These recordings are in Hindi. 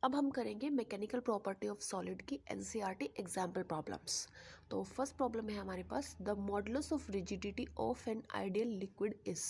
अब हम करेंगे मैकेनिकल प्रॉपर्टी ऑफ सॉलिड की एनसीईआरटी एग्जाम्पल प्रॉब्लम्स। तो फर्स्ट प्रॉब्लम है हमारे पास, the modulus of rigidity of an ideal liquid is.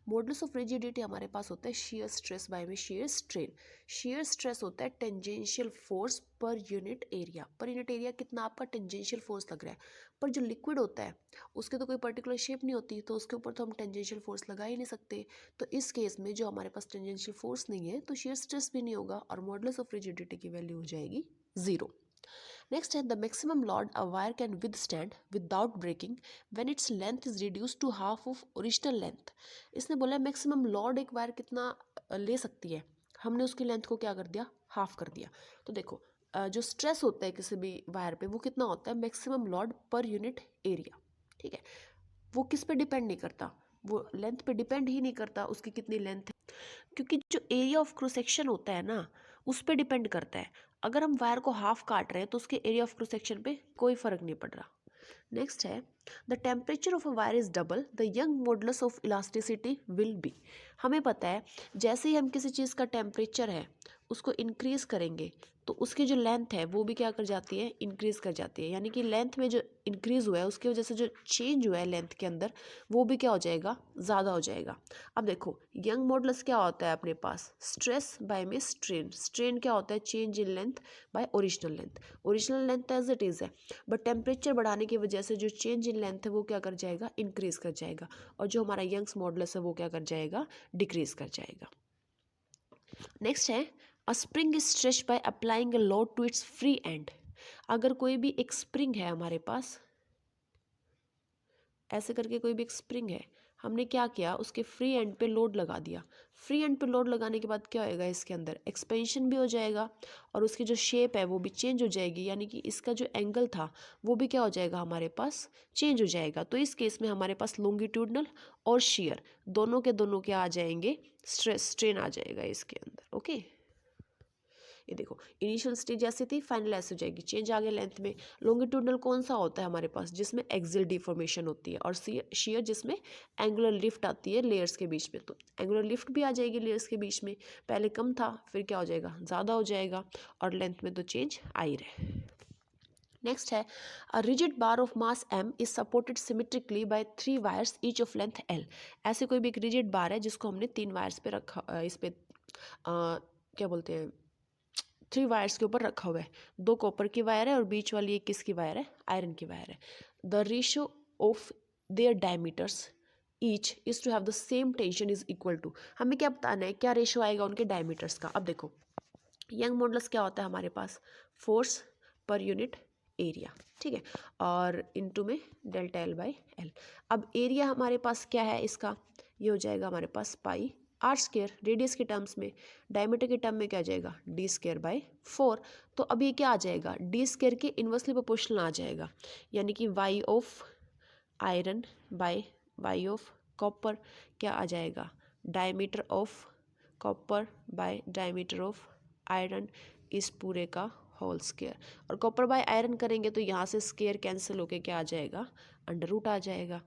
Modulus of rigidity हमारे पास होता है शेयर स्ट्रेस बाय में शेयर स्ट्रेन। शेयर स्ट्रेस होता है tangential force per unit area. Per unit area कितना आपका टेंजेंशियल फोर्स लग रहा है, पर जो लिक्विड होता है उसके तो कोई पर्टिकुलर शेप नहीं होती, तो उसके ऊपर तो हम टेंजेंशियल फोर्स लगा ही नहीं सकते। तो इस केस में जो हमारे पास टेंजेंशियल फोर्स नहीं है तो शेयर स्ट्रेस भी नहीं होगा और मॉडुलस ऑफ रिजिडिटी की वैल्यू हो जाएगी 0। नेक्स्ट है, the maximum load a wire can withstand without breaking when its length is reduce to half of original length. इसने बोला मैक्सिमम लोड एक वायर कितना ले सकती है, हमने उसकी लेंथ को क्या कर दिया, हाफ कर दिया। तो देखो जो स्ट्रेस होता है किसी भी वायर पे वो कितना होता है, मैक्सिमम लोड पर यूनिट एरिया। ठीक है, वो किस पे डिपेंड नहीं करता, वो लेंथ पे डिपेंड ही नहीं करता उसकी कितनी लेंथ है, क्योंकि जो एरिया ऑफ क्रॉस सेक्शन होता है ना उस पे डिपेंड करता है। अगर हम वायर को हाफ काट रहे हैं तो उसके एरिया ऑफ क्रॉस सेक्शन पे कोई फर्क नहीं पड़ रहा। नेक्स्ट है, the temperature of a wire is double the young modulus of elasticity will be. हमें पता है जैसे ही हम किसी चीज़ का टेम्परेचर है उसको इंक्रीज करेंगे तो उसकी जो लेंथ है वो भी क्या कर जाती है, इंक्रीज कर जाती है। यानी कि लेंथ में जो इंक्रीज हुआ है उसकी वजह से जो चेंज हुआ है लेंथ के अंदर वो भी क्या हो जाएगा, ज़्यादा हो जाएगा। अब देखो यंग मॉडुलस क्या होता है अपने पास, स्ट्रेस बाय में स्ट्रेन। स्ट्रेन क्या होता है, change in length by original length. Original length as it is है, बट टेम्परेचर बढ़ाने की वजह से जो चेंज इन लेंथ है वो क्या कर जाएगा, इंक्रीज कर जाएगा, और जो हमारा यंग्स मॉडुलस है वो क्या कर जाएगा, डिक्रीज कर जाएगा। नेक्स्ट है, a spring is stretch by applying a load to its free end. अगर कोई भी एक स्प्रिंग है हमारे पास, ऐसे करके कोई भी एक स्प्रिंग है, हमने क्या किया, उसके फ्री एंड पे लोड लगा दिया। फ्री एंड पे लोड लगाने के बाद क्या होएगा, इसके अंदर एक्सपेंशन भी हो जाएगा और उसकी जो शेप है वो भी चेंज हो जाएगी। यानी कि इसका जो एंगल था वो भी क्या हो जाएगा, हमारे पास चेंज हो जाएगा। तो इस केस में हमारे पास लॉन्गिट्यूडनल और शेयर दोनों के दोनों क्या आ जाएंगे, स्ट्रेस स्ट्रेन आ जाएगा इसके अंदर। ओके, ये देखो इनिशियल स्टेज ऐसी थी, फाइनल ऐसे हो जाएगी, चेंज आ गया लेंथ में। लॉन्गिट्यूडनल कौन सा होता है हमारे पास, जिसमें एक्सियल डिफॉर्मेशन होती है, और शेयर जिसमें एंगुलर लिफ्ट आती है लेयर्स के बीच में। तो एंगुलर लिफ्ट भी आ जाएगी लेयर्स के बीच में, पहले कम था फिर क्या हो जाएगा, ज़्यादा हो जाएगा, और लेंथ में तो चेंज आ ही रहे। नेक्स्ट है, a rigid bar of mass m is supported symmetrically by 3 wires each of length l। ऐसे कोई भी एक रिजिड बार है जिसको हमने 3 वायर्स पे रखा, इस पे क्या बोलते हैं, 3 वायर्स के ऊपर रखा हुआ है। 2 कॉपर की वायर है और बीच वाली एक किसकी वायर है, आयरन की वायर है। The ratio of their diameters each is to have the same tension is equal to. हमें क्या बताना है, क्या रेशियो आएगा उनके डायमीटर्स का। अब देखो यंग मॉडुलस क्या होता है हमारे पास, फोर्स पर यूनिट एरिया, ठीक है, और इनटू में डेल्टा एल बाई एल। अब एरिया हमारे पास क्या है इसका, ये हो जाएगा हमारे पास पाई आर स्क्र, रेडियस के टर्म्स में, डायमीटर के टर्म में क्या आ जाएगा, डी स्क्र बाई 4। तो अब ये क्या आ जाएगा, डी स्क्र के इन्वर्सली प्रोपोर्शनल आ जाएगा। यानी कि Y of iron by Y of copper क्या आ जाएगा, diameter of copper by diameter of iron इस पूरे का होल स्क्वायर। और कॉपर बाय आयरन करेंगे तो यहाँ से स्क्वायर कैंसिल होके क्या आ जाएगा, अंडर रूट आ जाएगा।